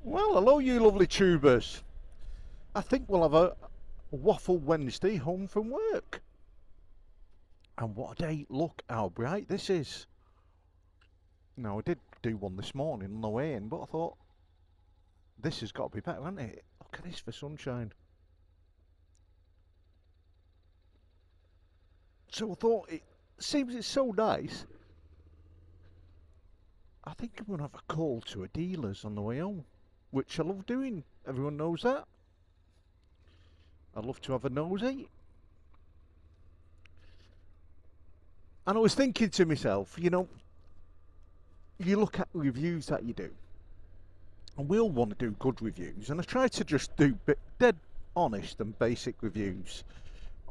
Well, hello, you lovely tubers. I think we'll have a Waffle Wednesday home from work. And what a day. Look how bright this is. Now, I did do one this morning on the way in, but I thought, this has got to be better, hasn't it? Look at this for sunshine. So I thought, it seems it's so nice. I think I'm going to have a call to a dealer's on the way home, which I love doing. Everyone knows that. I love to have a nosy. And I was thinking to myself, you look at reviews that you do, and we all want to do good reviews, and I try to just do dead honest and basic reviews.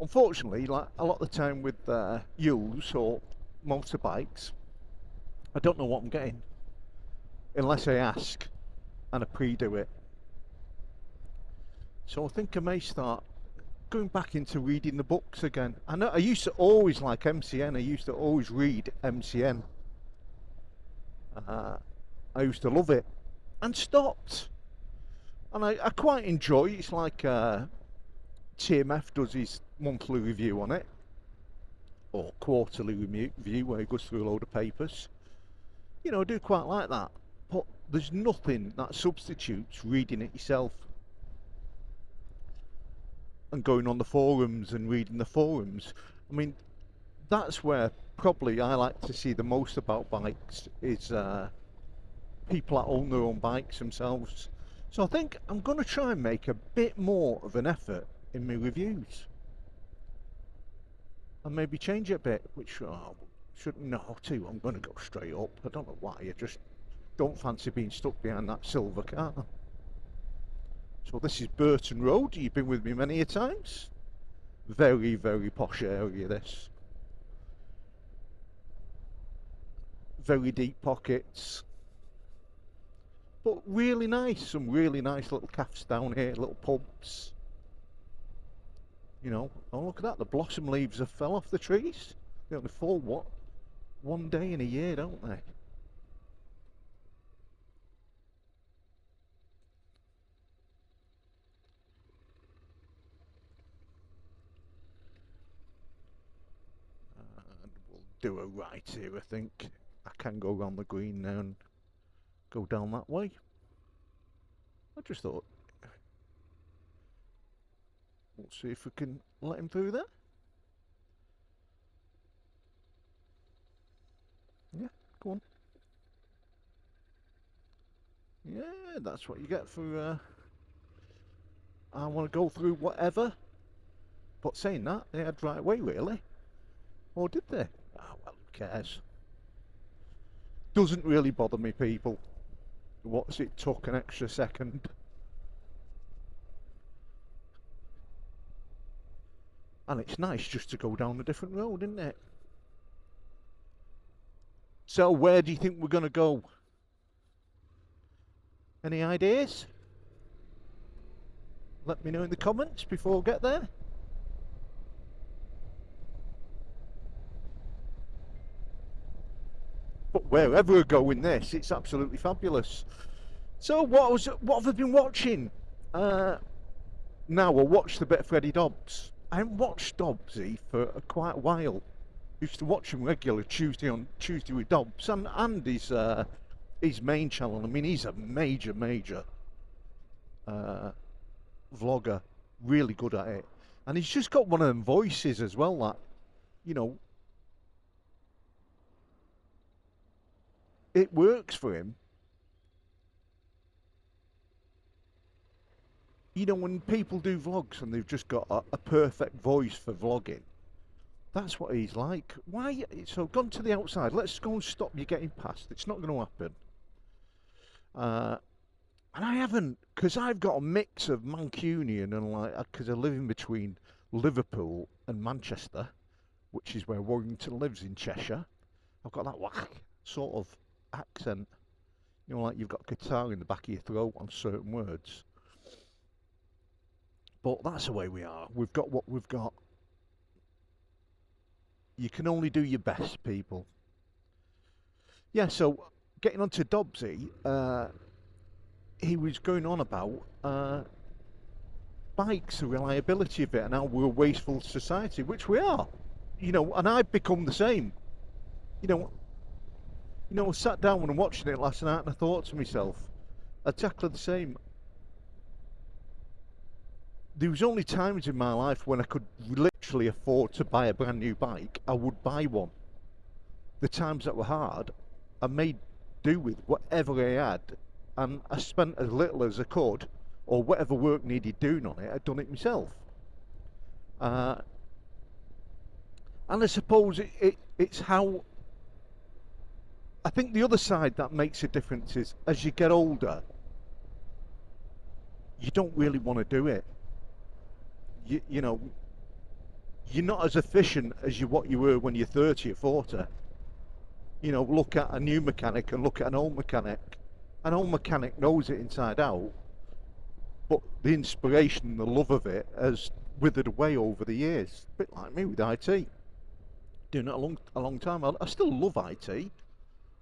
Unfortunately, like a lot of the time with used or motorbikes, I don't know what I'm getting unless I ask and I pre-do it. So I think I may start going back into reading the books again. I know I used to always like MCN. I used to always read MCN. I used to love it and stopped. And I quite enjoy it. It's like TMF does his monthly review on it, or quarterly review where he goes through a load of papers. I do quite like that. But there's nothing that substitutes reading it yourself and going on the forums and reading the forums. I mean, that's where probably I like to see the most about bikes is people that own their own bikes themselves. So I think I'm going to try and make a bit more of an effort in my reviews and maybe change it a bit, which I shouldn't know how to. I'm going to go straight up. I don't know why. I just don't fancy being stuck behind that silver car. So this is Burton Road. You've been with me many a times. Very, very posh area, this. Very deep pockets. But really nice. Some really nice little cafes down here, little pubs. Oh look at that. The blossom leaves have fell off the trees. They only fall, what, one day in a year, don't they? And we'll do a right here, I think. I can go around the green now and go down that way. I just thought, we'll see if we can let him through there. Yeah, go on. Yeah, that's what you get for I want to go through whatever. But saying that, they had right way, really. Or did they? Ah, well, who cares? Doesn't really bother me, people. What's it took an extra second? And it's nice just to go down a different road, isn't it? So where do you think we're going to go? Any ideas? Let me know in the comments before we get there. But wherever we go in this, it's absolutely fabulous. So what have I been watching? Now I watched a bit of Freddie Dobbs. I haven't watched Dobbsy for quite a while. Used to watch him regular Tuesday with Dobbs and his main channel. I mean, he's a major vlogger, really good at it, and he's just got one of them voices as well that it works for him. When people do vlogs and they've just got a perfect voice for vlogging, that's what he's like. Why? So gone to the outside. Let's go and stop you getting past. It's not going to happen. And I haven't, because I've got a mix of Mancunian and because I live in between Liverpool and Manchester, which is where Warrington lives in Cheshire. I've got that whack sort of accent. Like you've got guitar in the back of your throat on certain words. But that's the way we are. We've got what we've got. You can only do your best, people. Yeah, so getting on to Dobbsy, he was going on about bikes, the reliability of it, and how we're a wasteful society, which we are. And I've become the same. You know, I sat down when I'm watching it last night and I thought to myself, exactly the same. There was only times in my life when I could literally afford to buy a brand new bike, I would buy one. The times that were hard, I made do with whatever I had, and I spent as little as I could, or whatever work needed doing on it, I'd done it myself. And I suppose it's how. I think the other side that makes a difference is as you get older, you don't really want to do it. You know, you're not as efficient as what you were when you're 30 or 40. Look at a new mechanic and look at an old mechanic. An old mechanic knows it inside out, but the inspiration and the love of it has withered away over the years. A bit like me with IT. Doing it a long time. I still love IT,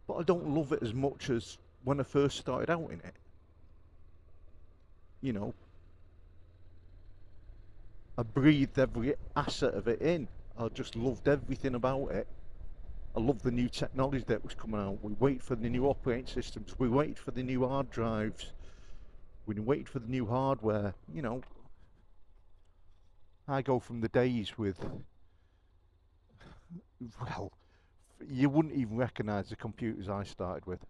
but I don't love it as much as when I first started out in it. I breathed every asset of it in. I just loved everything about it. I loved the new technology that was coming out. We waited for the new operating systems. We waited for the new hard drives. We waited for the new hardware. I go from the days with, well, you wouldn't even recognise the computers I started with.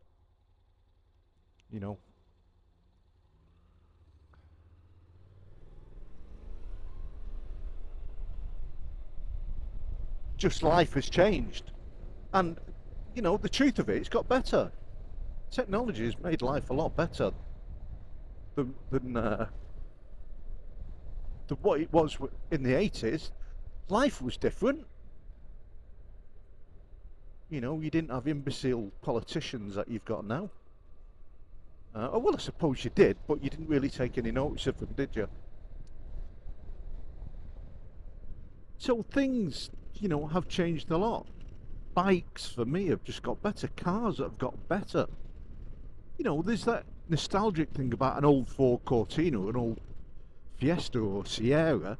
Just life has changed. And, the truth of it, it's got better. Technology has made life a lot better than what it was in the 80s. Life was different. You didn't have imbecile politicians that you've got now. Well, I suppose you did, but you didn't really take any notice of them, did you? So things, have changed a lot. Bikes, for me, have just got better. Cars have got better. There's that nostalgic thing about an old Ford Cortina, an old Fiesta or Sierra.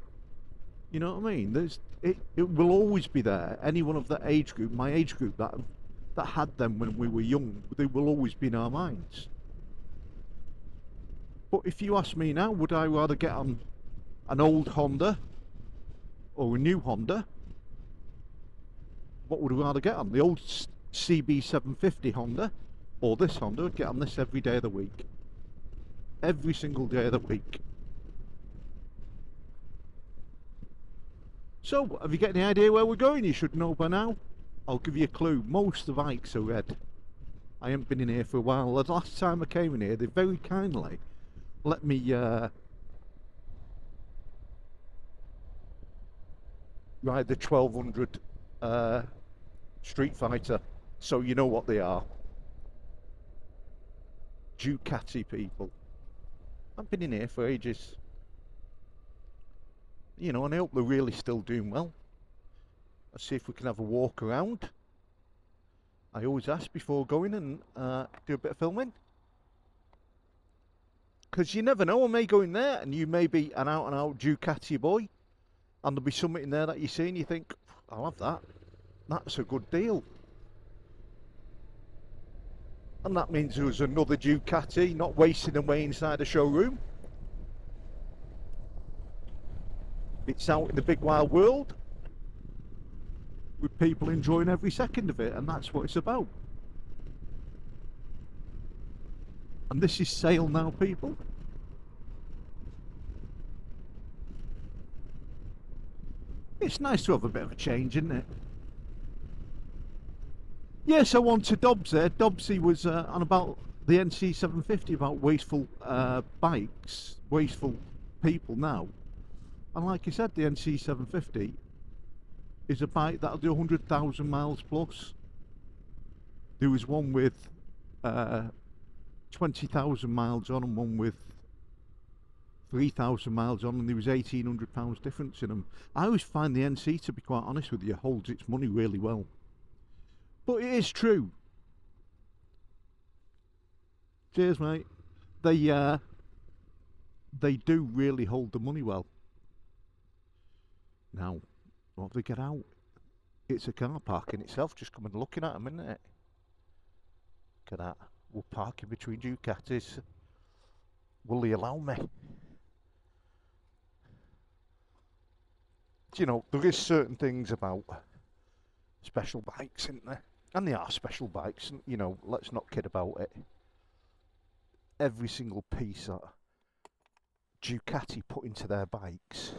You know what I mean? It will always be there. Anyone of that age group, my age group, that had them when we were young, they will always be in our minds. But if you ask me now, would I rather get on an old Honda or a new Honda? What would I rather get on? The old CB750 Honda or this Honda? I'd get on this every day of the week. Every single day of the week. So, have you got any idea where we're going? You should know by now. I'll give you a clue. Most of the bikes are red. I haven't been in here for a while. The last time I came in here, they very kindly let me ride the 1200 Street Fighter, so you know what they are. Ducati people. I've been in here for ages. And I hope they're really still doing well. Let's see if we can have a walk around. I always ask before going and do a bit of filming. Because you never know, I may go in there and you may be an out and out Ducati boy, and there'll be something in there that you see and you think, I'll have that. That's a good deal. And that means there was another Ducati not wasting away inside a showroom. It's out in the big wide world with people enjoying every second of it, and that's what it's about. And this is sale now, people. It's nice to have a bit of a change, isn't it? Yes, I on to Dobbs there. Dobbsy was on about the NC750, about wasteful bikes, wasteful people now. And like I said, the NC750 is a bike that'll do 100,000 miles plus. There was one with 20,000 miles on and one with 3,000 miles on, and there was £1,800 difference in them. I always find the NC, to be quite honest with you, holds its money really well. But it is true. Cheers, mate. they do really hold the money well. Now, what they get out, it's a car park in itself, just coming looking at them, isn't it? Look at that. We're parking between Ducatis. Will they allow me? Do you know, there is certain things about special bikes, isn't there? And they are special bikes, and, you know, let's not kid about it. Every single piece that Ducati put into their bikes,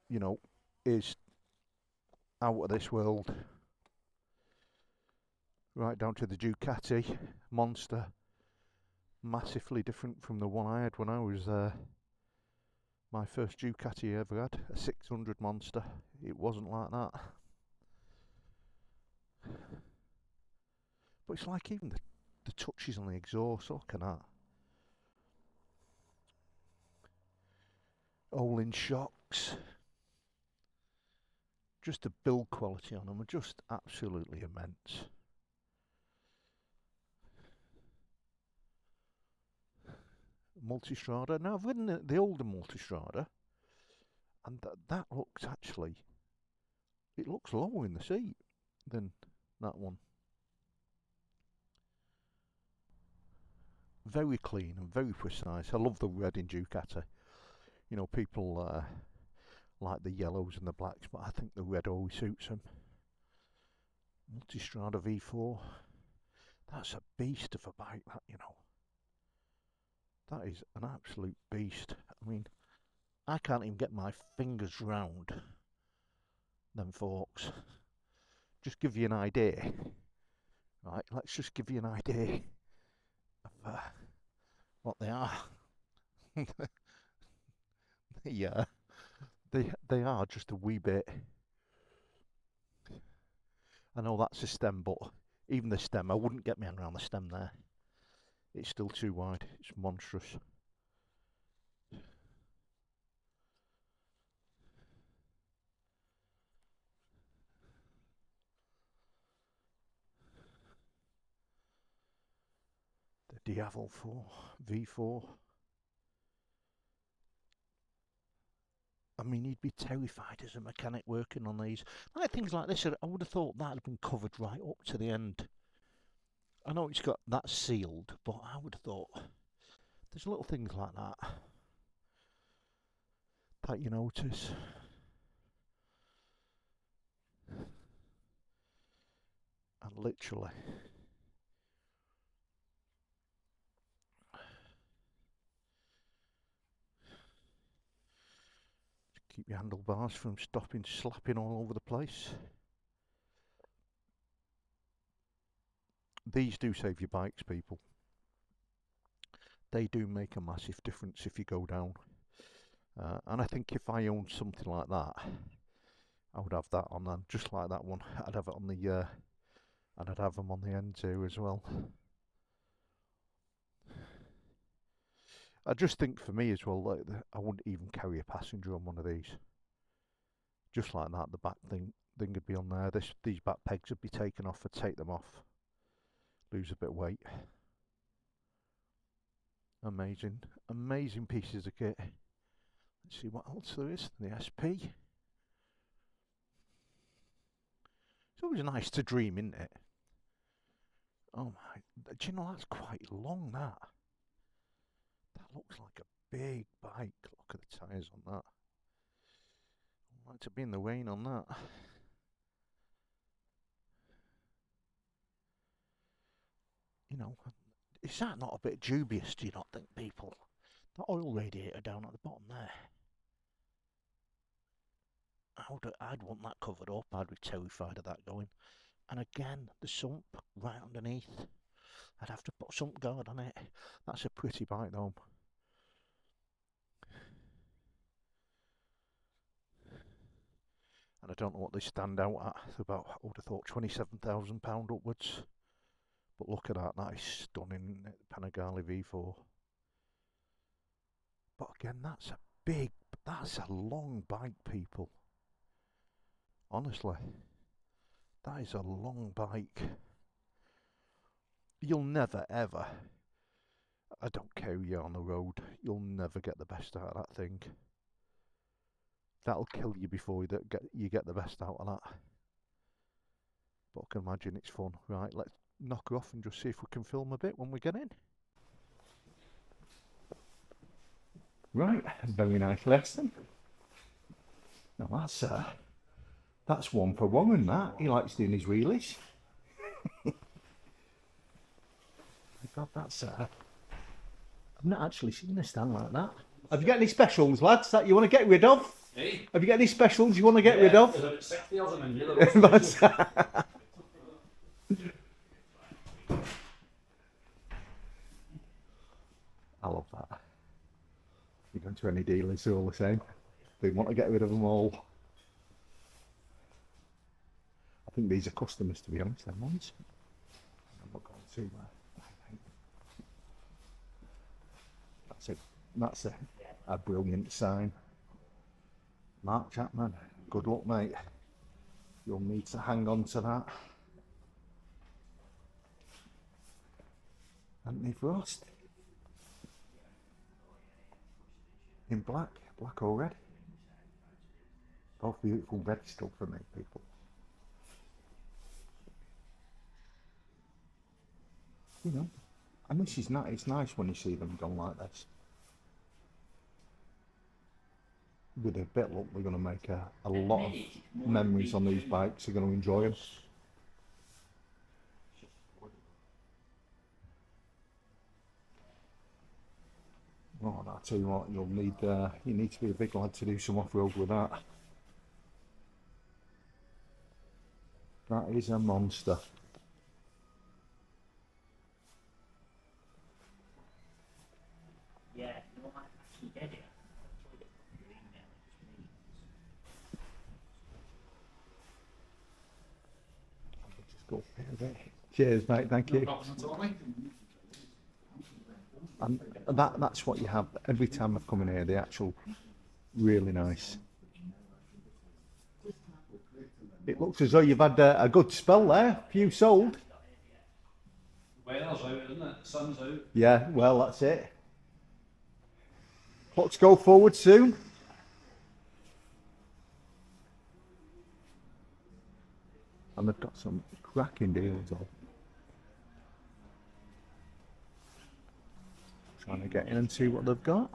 you know, is out of this world. Right down to the Ducati Monster. Massively different from the one I had when I was my first Ducati I ever had, a 600 Monster. It wasn't like that. But it's like even the touches on the exhaust, look at that. All-in shocks. Just the build quality on them are just absolutely immense. Multistrada. Now I've ridden the older Multistrada, and that looks actually, it looks lower in the seat than that one. Very clean and very precise. I love the red in Ducati. You know, people like the yellows and the blacks, but I think the red always suits them. Multistrada V4. That's a beast of a bike, that, you know. That is an absolute beast. I mean, I can't even get my fingers round them forks. Just give you an idea. Right, let's just give you an idea of what they are. Yeah, they are just a wee bit. I know that's a stem, but even the stem, I wouldn't get my hand around the stem there. It's still too wide. It's monstrous. The Diavel 4 V4. I mean, you'd be terrified as a mechanic working on these. Like things like this, I would have thought that had been covered right up to the end. I know it's got that sealed, but I would have thought there's little things like that you notice. And literally, keep your handlebars from slapping all over the place. These do save your bikes, people. They do make a massive difference if you go down. And I think if I owned something like that, I would have that on them, just like that one. I'd have it on the, and I'd have them on the end too as well. I just think for me as well, like, I wouldn't even carry a passenger on one of these. Just like that, the back thing would be on there. These back pegs would be taken off. I'd take them off, lose a bit of weight. Amazing, amazing pieces of kit. Let's see what else there is. The SP. It's always nice to dream, isn't it? Oh my, do you know that's quite long, that? That looks like a big bike. Look at the tyres on that. I'd like to be in the rain on that. You know, is that not a bit dubious, do you not think, people? That oil radiator down at the bottom there. I'd want that covered up. I'd be terrified of that going. And again, the sump right underneath. I'd have to put sump guard on it. That's a pretty bike though. And I don't know what they stand out at. About, I would have thought £27,000 upwards. But look at that, that is stunning, isn't it? Panigale V4. But again, that's a long bike, people. Honestly, that is a long bike. you'll never ever, I don't care who you're on the road, you'll never get the best out of that thing. That'll kill you before you get the best out of that. But I can imagine it's fun. Right, let's knock her off and just see if we can film a bit when we get in. Right, very nice lesson. Now that's one for Warren, that. He likes doing his wheelies. God, I've not actually seen a stand like that. Have you got any specials, lads, that you want to get rid of? Hey? Have you got any specials you want to get rid of? There's about 60 of them in here. I love that. You go to any dealers, they're all the same. They want to get rid of them all. I think these are customers, to be honest, them ones. I'm not going to That's a brilliant sign. Mark Chapman, good luck, mate. You'll need to hang on to that. Anthony Frost. In black or red. Both beautiful red still for me, people. You know, and this is nice. It's nice when you see them done like this. With a bit of luck, we're going to make a lot of memories on these bikes. We're going to enjoy them. Oh, I tell you what, you need to be a big lad to do some off-road with that. That is a monster. Yeah, no, I actually did it. Just go there. Cheers, mate. Thank you. And that's what you have every time I've come in here. The actual, really nice. It looks as though you've had a good spell there. Few sold. Weather's out, isn't it? Sun's out. Yeah, well, that's it. Clocks go forward soon. And they've got some cracking deals on. Trying to get in and see what they've got.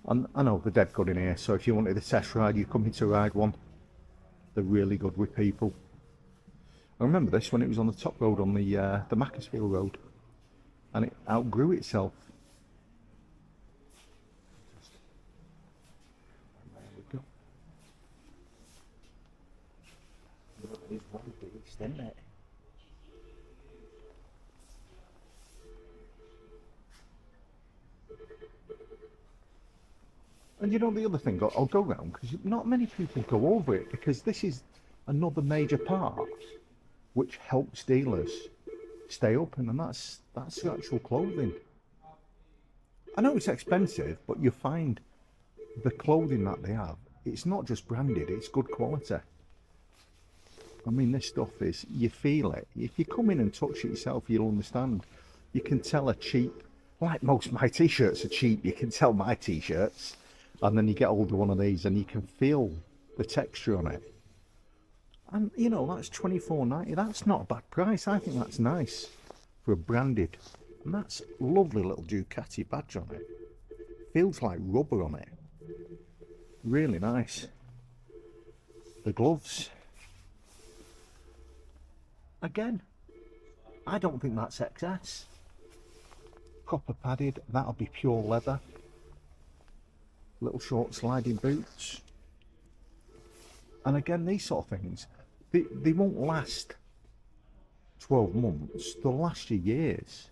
And I know they're dead good in here, so if you wanted a test ride, you come in to ride one. They're really good with people. I remember this when it was on the top road on the Macclesfield road, and it outgrew itself. There we go. It's one beast, isn't it? And you know the other thing, I'll go round because not many people go over it, because this is another major part which helps dealers stay open, and that's the actual clothing. I know it's expensive, but you find the clothing that they have, it's not just branded, it's good quality. I mean, this stuff is, you feel it. If you come in and touch it yourself, you'll understand. You can tell a cheap, like most of my t-shirts are cheap, you can tell my t-shirts. And then you get hold of one of these and you can feel the texture on it. And you know, that's $24.90. That's not a bad price. I think that's nice for a branded. And that's a lovely little Ducati badge on it. Feels like rubber on it. Really nice. The gloves. Again, I don't think that's XS. Copper padded, that'll be pure leather. Little short sliding boots. And again, these sort of things, they won't last 12 months, they'll last you years.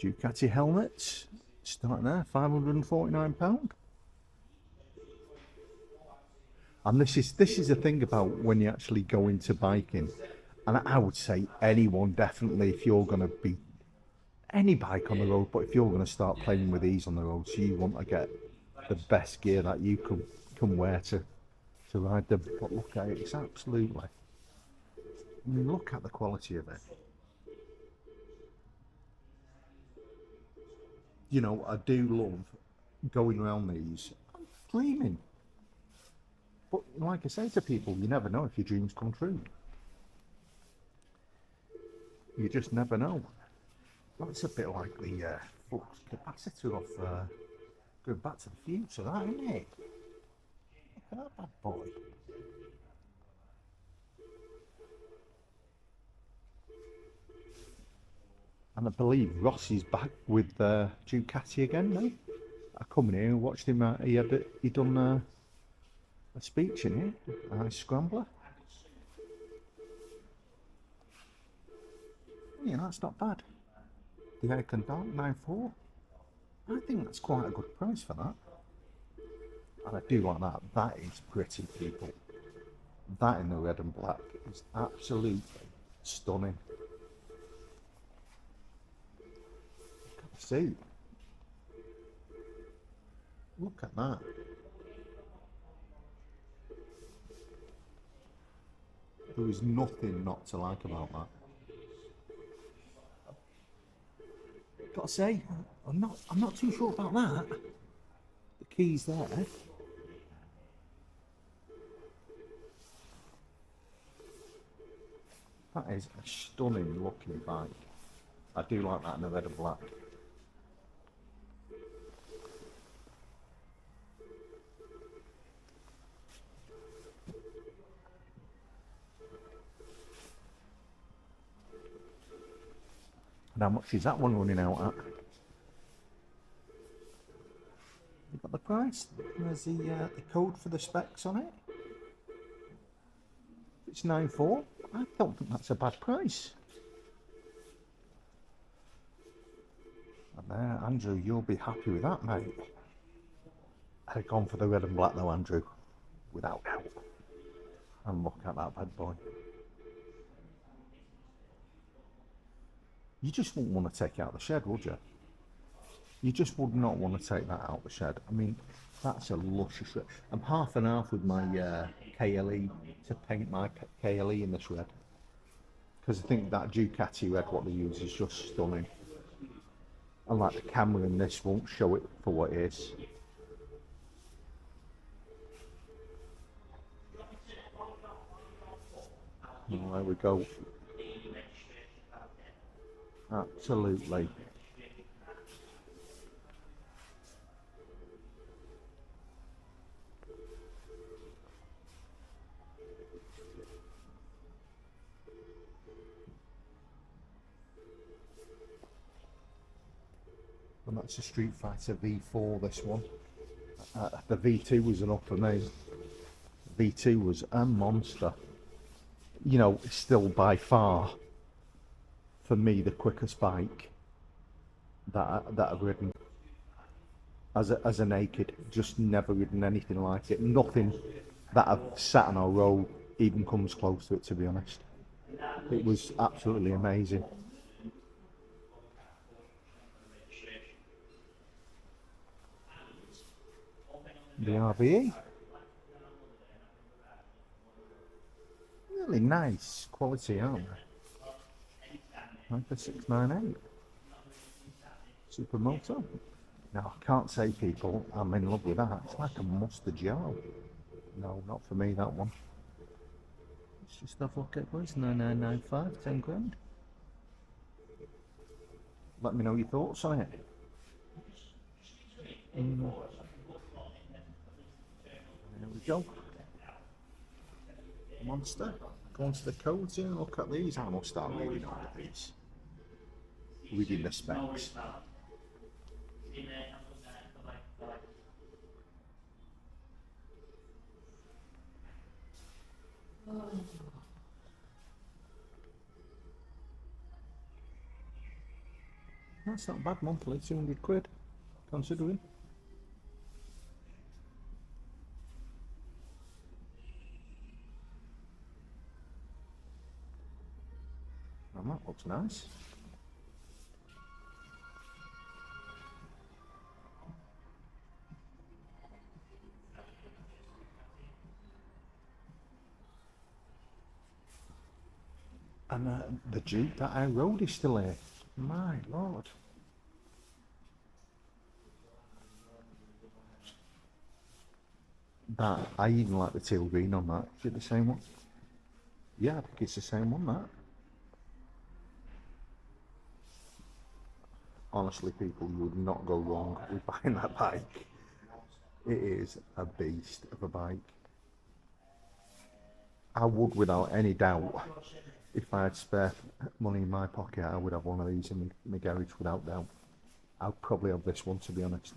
Ducati helmets, starting there, £549. And this is the thing about when you actually go into biking And I would say anyone, definitely, if you're going to be any bike on the road, but if you're going to start playing with these on the road, so you want to get the best gear that you can wear to ride them. But look at it, it's absolutely, I mean, look at the quality of it. You know, I do love going around these. I'm dreaming. But like I say to people, you never know if your dreams come true. You just never know. Well, it's a bit like the flux capacitor of going back to the future, that, isn't it? Look at that bad boy. And I believe Ross is back with Ducati again now. I come in here and watched him. He done a speech in here, a scrambler. Yeah, that's not bad. The Icon Dark 9.4. I think that's quite a good price for that. And I do like that. That is pretty, people. That in the red and black is absolutely stunning. Look at the seat. Look at that. There is nothing not to like about that. Gotta say, I'm not too sure about that. The keys there. That is a stunning looking bike. I do like that in the red and black. And how much is that one running out at? You got the price? There's the code for the specs on it. It's 9.4. I don't think that's a bad price. And there, Andrew, you'll be happy with that, mate. I'd have gone for the red and black though, Andrew, without doubt. And look at that bad boy. You just wouldn't want to take it out of the shed, would you? You just would not want to take that out of the shed. I mean, that's a luscious red. I'm half and half with my KLE to paint my KLE in this red. Because I think that Ducati red, what they use, is just stunning. And like the camera in this won't show it for what it is. Oh, there we go. Absolutely. And that's a Street Fighter V4, this one. The V2 was enough for me. V2 was a monster. You know, it's still by far, for me, the quickest bike that I've ridden. As a naked, just never ridden anything like it. Nothing that I've sat on a road even comes close to it, to be honest. It was absolutely amazing. The RVE. Really nice quality, aren't they? Hyper 698. Supermoto. Now, I can't say, people, I'm in love with that. It's like a mustard yellow. No, not for me, that one. Let's just have a look at this. 9995, 10 grand. Let me know your thoughts on it. There we go. Monster. Go on to the codes here and look at these. I must start reading all of these. Reading the specs. That's not bad monthly, 200 quid, considering. And that looks nice. And the Duke that I rode is still here. My lord. That, I even like the teal green on that. Is it the same one? Yeah, I think it's the same one, that. Honestly, people, you would not go wrong with buying that bike. It is a beast of a bike. I would, without any doubt, if I had spare money in my pocket, I would have one of these in my garage without doubt. I'd probably have this one, to be honest.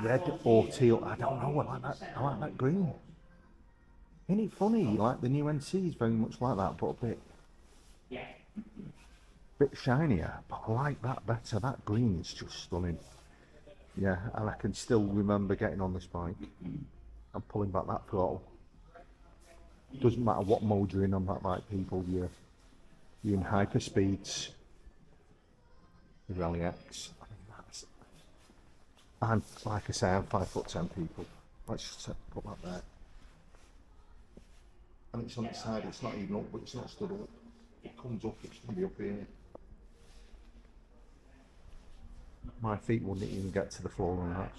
Red or teal, I don't know, I like that green. Isn't it funny, like the new NC is very much like that, but a bit shinier, but I like that better. That green is just stunning. Yeah, and I can still remember getting on this bike and pulling back that throttle. Doesn't matter what mode you're in on that bike, people, you're in hyper speeds. The Rally X. I mean, that's, and like I say, I'm 5'10", people. Let's just put that there. And it's on its side, it's not even up, but it's not stood up. It comes up, it's going to be up here. My feet wouldn't even get to the floor on that.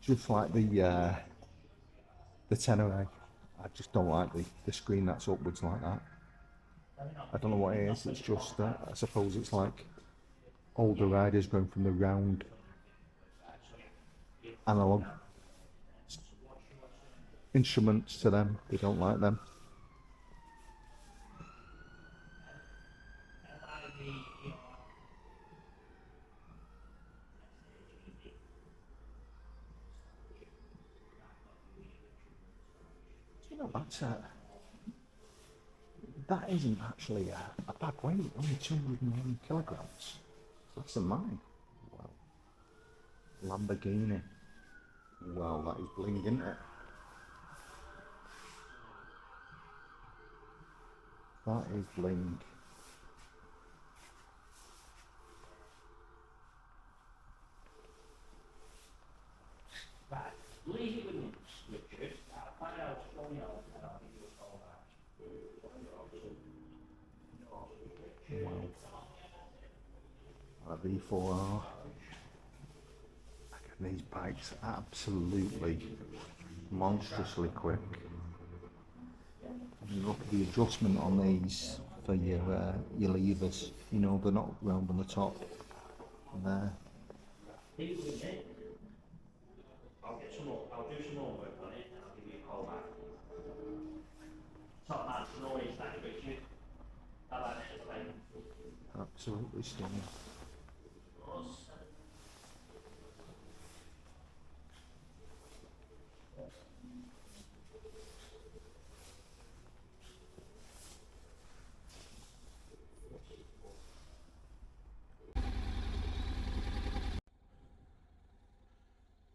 Just like the Tenere. I just don't like the screen that's upwards like that. I don't know what it is, it's just, I suppose it's like older riders going from the round analog instruments to them, they don't like them. You know, that isn't actually a bad weight, only 201 kilograms. Less than mine. Wow. Lamborghini. Well, that is bling, isn't it? That is bling. Right, leave it with me, Richard. I'll find out what's going on and I'll give you a call back. Wow. A V4R. And these bikes absolutely monstrously quick. And look at the adjustment on these for your levers. You know, they're not round on the top. And there. Leave it with me. I'll do some more work on it and I'll give you a call back. Top man, no worries, thank you, Richard. Bye bye. Absolutely stunning.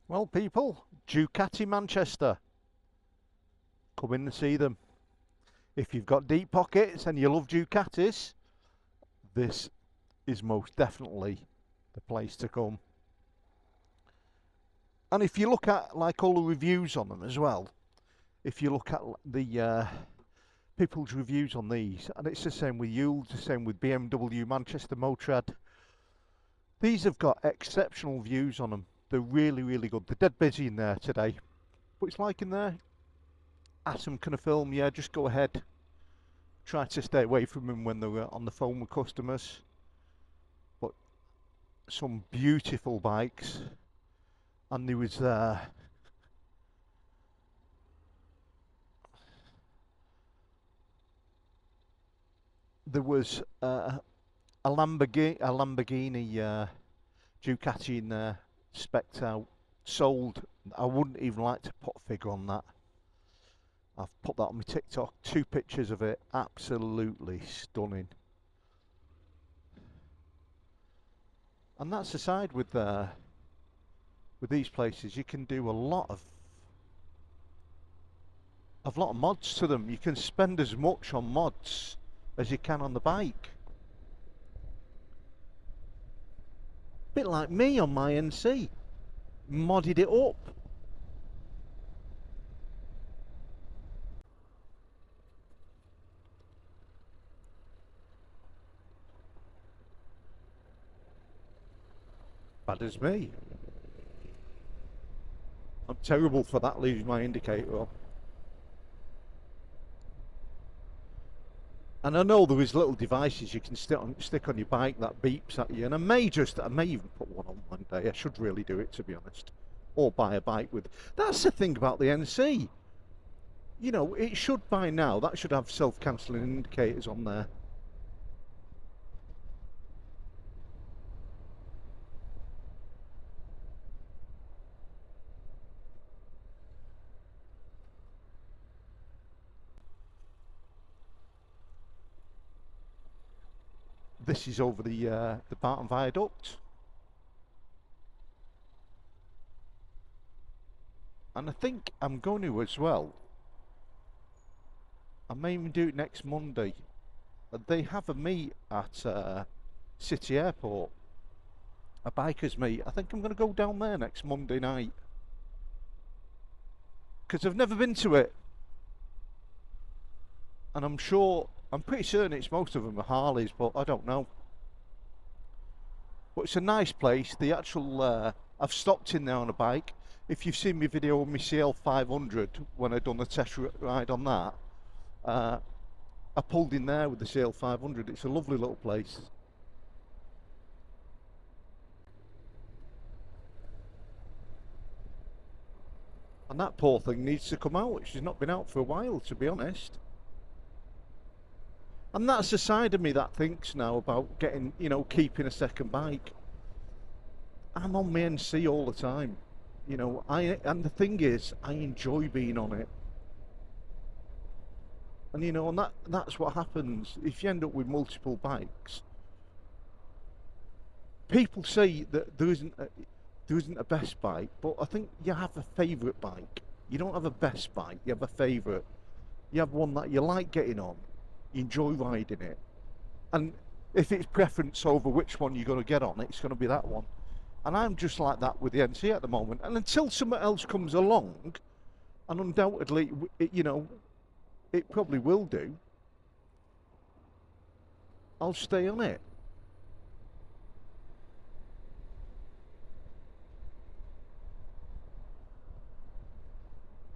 Well, people, Ducati Manchester. Come in and see them. If you've got deep pockets and you love Ducatis, this is most definitely the place to come. And if you look at like all the reviews on them as well, if you look at the people's reviews on these, and it's the same with you, the same with BMW Manchester Motorrad, these have got exceptional views on them. They're really, really good. They're dead busy in there today. But it's like in there, ask them, can I film? Yeah, just go ahead. Try to stay away from them when they're on the phone with customers. But some beautiful bikes. And there was there was a Lamborghini Ducati in there, specced out, sold. I wouldn't even like to put a figure on that. I've put that on my TikTok, 2 pictures of it, absolutely stunning. And that's the side with these places, you can do a lot have a lot of mods to them. You can spend as much on mods as you can on the bike. Bit like me on my NC. Modded it up. Bad as me. I'm terrible for that, leaving my indicator on. And I know there is little devices you can stick on your bike that beeps at you, and I may even put one on one day. I should really do it, to be honest, or buy a bike with. That's the thing about the NC. You know, it should by now. That should have self-cancelling indicators on there. This is over the Barton Viaduct. And I think I'm going to as well. I may even do it next Monday. They have a meet at City Airport. A bikers meet. I think I'm going to go down there next Monday night. Because I've never been to it. And I'm pretty certain it's most of them are Harleys, but I don't know. But it's a nice place. The actual, I've stopped in there on a bike. If you've seen my video on my CL500 when I done the test ride on that, I pulled in there with the CL500. It's a lovely little place. And that poor thing needs to come out. She's not been out for a while, to be honest. And that's the side of me that thinks now about getting, you know, keeping a second bike. I'm on my NC all the time. You know, and the thing is, I enjoy being on it. And you know, and that's what happens if you end up with multiple bikes. People say that there isn't a best bike, but I think you have a favourite bike. You don't have a best bike, you have a favourite. You have one that you like getting on, you enjoy riding it. And if it's preference over which one you're going to get on, it's going to be that one. And I'm just like that with the NC at the moment. And until something else comes along, and undoubtedly, you know, it probably will do, I'll stay on it.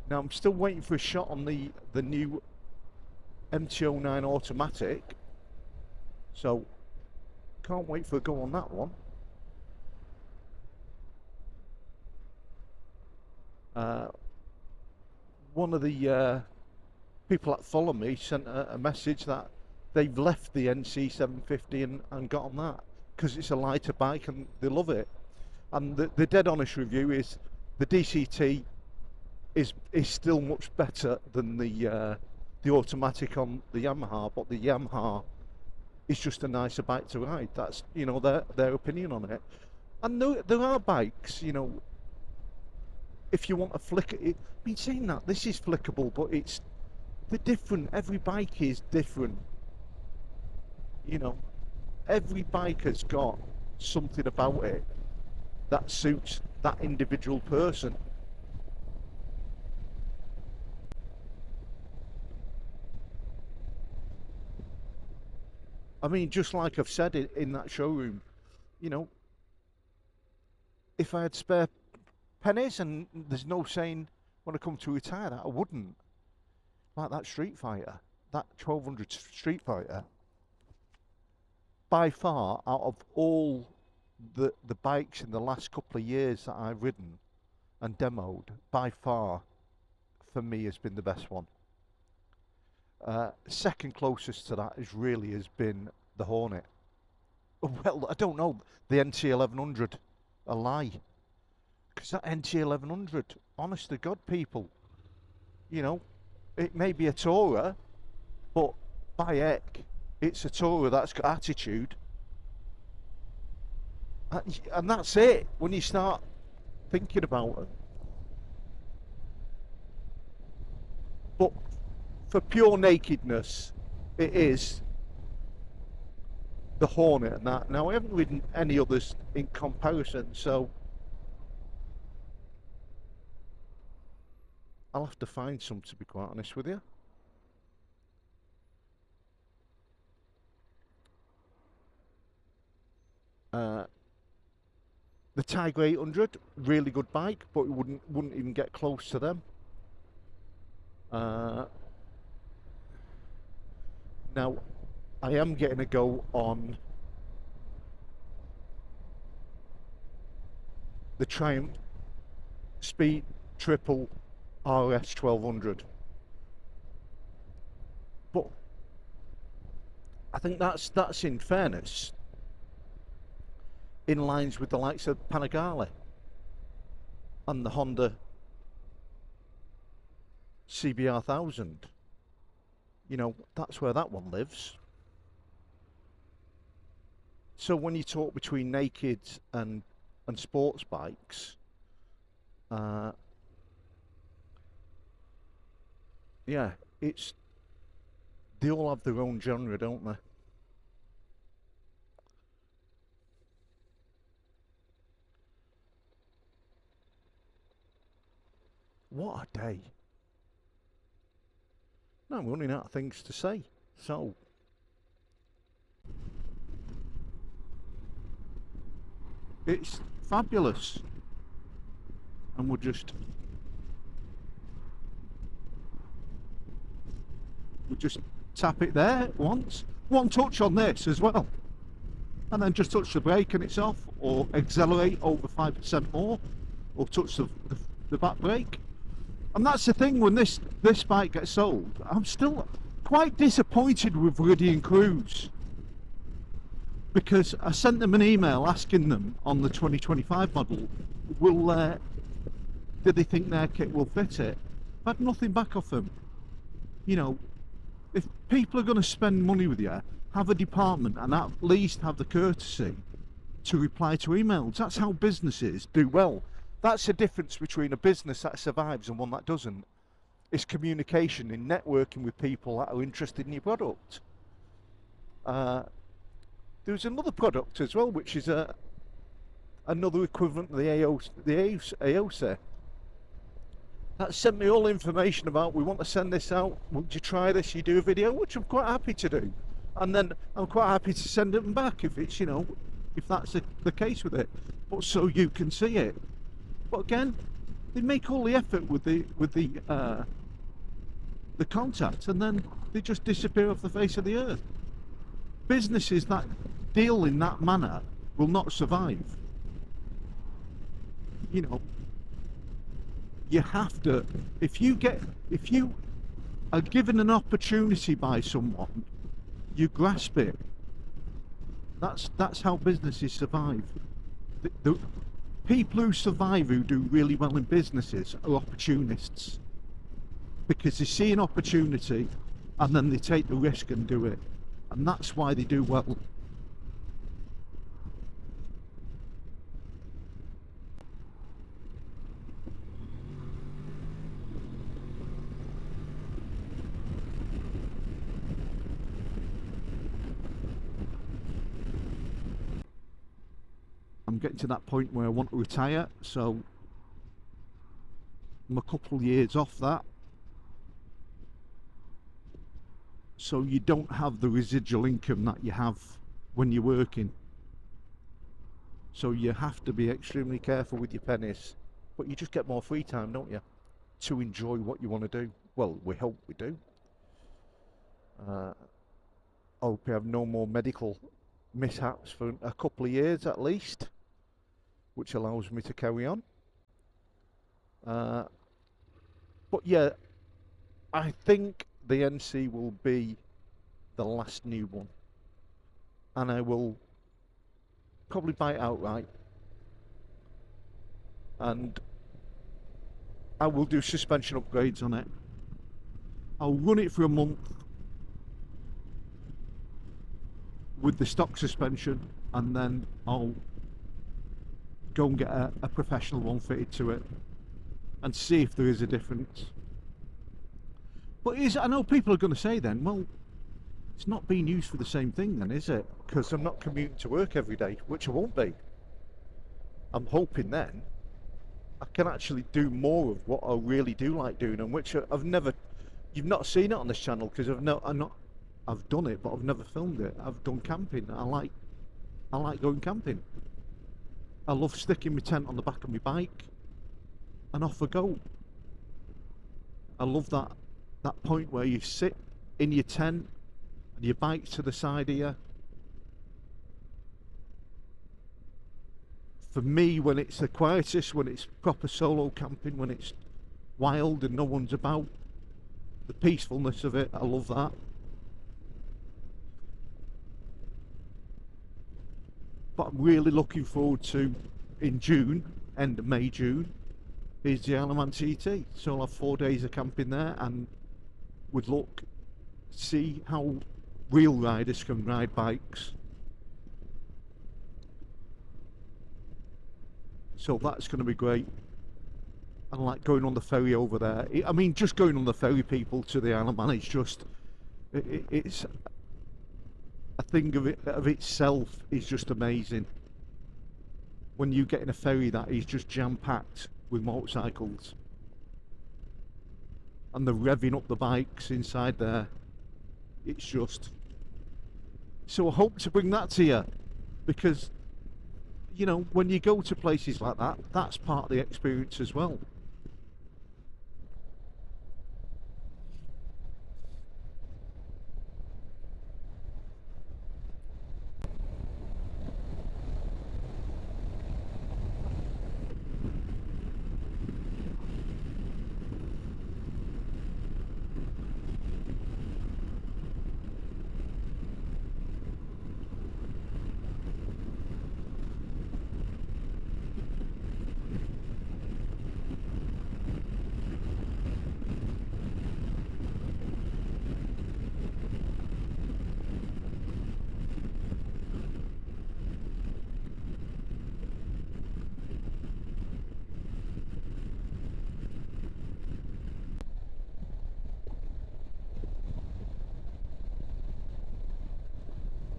Now I'm still waiting for a shot on the new MT-09 automatic, so can't wait for a go on that one. One of the people that follow me sent a message that they've left the NC 750 and got on that because it's a lighter bike and they love it. And the dead honest review is the DCT is still much better than the automatic on the Yamaha, but the Yamaha is just a nicer bike to ride. That's, you know, their opinion on it. And there are bikes, you know, if you want a flicker, I mean, saying that, this is flickable, but they're different. Every bike is different. You know, every bike has got something about it that suits that individual person. I mean, just like I've said it in that showroom, you know, if I had spare pennies, and there's no saying when I come to retire that I wouldn't. Like that Street Fighter, that 1200 Street Fighter, by far, out of all the bikes in the last couple of years that I've ridden and demoed, by far, for me, has been the best one. Second closest to that has been the Hornet. Well, I don't know, the NT1100, a lie. Because that NT1100, honest to God, people, you know, it may be a tourer, but by heck, it's a tourer that's got attitude. And that's it, when you start thinking about it. But for pure nakedness, it is the Hornet and that. Now I haven't ridden any others in comparison, so I'll have to find some, to be quite honest with you. The Tiger 800, really good bike, but it wouldn't even get close to them. Now, I am getting a go on the Triumph Speed Triple RS 1200, but I think that's in fairness in lines with the likes of Panigale and the Honda CBR 1000. You know, that's where that one lives. So when you talk between naked and sports bikes, yeah, they all have their own genre, don't they? What a day. No, I'm running out of things to say, so it's fabulous. And we'll just tap it there once. One touch on this as well. And then just touch the brake and it's off, or accelerate over 5% more, or touch the back brake. And that's the thing, when this bike gets sold, I'm still quite disappointed with Viridian Cruise, because I sent them an email asking them on the 2025 model, do they think their kit will fit it? I've had nothing back off them. You know, if people are going to spend money with you, have a department and at least have the courtesy to reply to emails. That's how businesses do well. That's the difference between a business that survives and one that doesn't. It's communication and networking with people that are interested in your product. There's another product as well, which is another equivalent of the AOSA. That sent me all information about, we want to send this out, would you try this, you do a video, which I'm quite happy to do. And then I'm quite happy to send them back if it's, you know, if that's the case with it. But so you can see it. But again, they make all the effort with the contact, and then they just disappear off the face of the earth. Businesses that deal in that manner will not survive. You know, you have to, if you are given an opportunity by someone, you grasp it. That's how businesses survive. The people who survive, who do really well in businesses, are opportunists, because they see an opportunity and then they take the risk and do it, and that's why they do well. I'm getting to that point where I want to retire, so I'm a couple of years off that. So you don't have the residual income that you have when you're working. So you have to be extremely careful with your pennies. But you just get more free time, don't you? To enjoy what you want to do. Well, we hope we do. I hope we have no more medical mishaps for a couple of years at least, which allows me to carry on. But yeah, I think the NC will be the last new one, and I will probably buy it outright, and I will do suspension upgrades on it. I'll run it for a month with the stock suspension, and then I'll go and get a professional one fitted to it and see if there is a difference. But I know people are going to say then, well, it's not being used for the same thing then, is it? Because I'm not commuting to work every day, which I won't be. I'm hoping then I can actually do more of what I really do like doing, and which I've never. You've not seen it on this channel because I've done it, but I've never filmed it. I've done camping. I like going camping. I love sticking my tent on the back of my bike and off I go. I love that point where you sit in your tent and your bike's to the side of you. For me, when it's the quietest, when it's proper solo camping, when it's wild and no one's about, the peacefulness of it, I love that. But I'm really looking forward to, in June, end of May, June, is the Isle of Man TT. So I'll have 4 days of camping there, and would look, see how real riders can ride bikes. So that's going to be great. And like going on the ferry over there. I mean, just going on the ferry, people, to the Isle of Man is just, it's a thing of itself is just amazing. When you get in a ferry that is just jam packed with motorcycles, and they're revving up the bikes inside there, it's just. So I hope to bring that to you, because you know, when you go to places like that, that's part of the experience as well.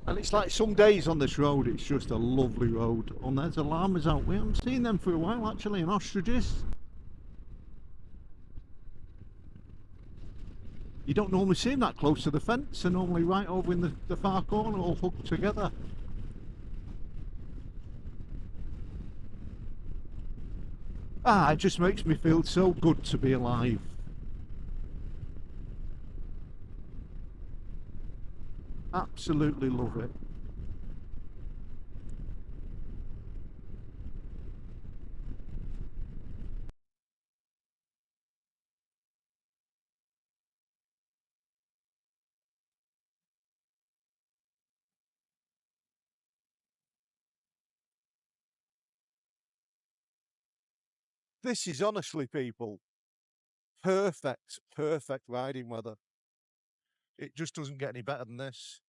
And it's like some days on this road, it's just a lovely road. And there's the llamas out. We haven't seen them for a while actually, and ostriches. You don't normally see them that close to the fence. They're normally right over in the far corner, all hooked together. It just makes me feel so good to be alive. Absolutely love it. This is honestly, people, perfect riding weather. It just doesn't get any better than this.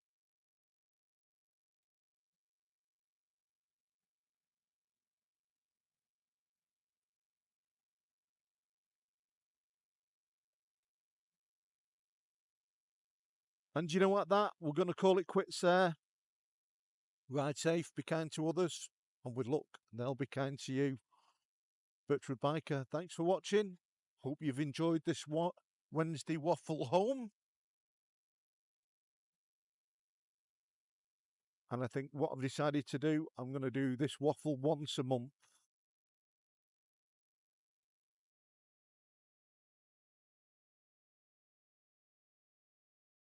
And you know what, we're going to call it quits there. Ride safe, be kind to others, and with luck, they'll be kind to you. Birchwood Biker, thanks for watching. Hope you've enjoyed this Wednesday waffle home. And I think what I've decided to do, I'm going to do this waffle once a month.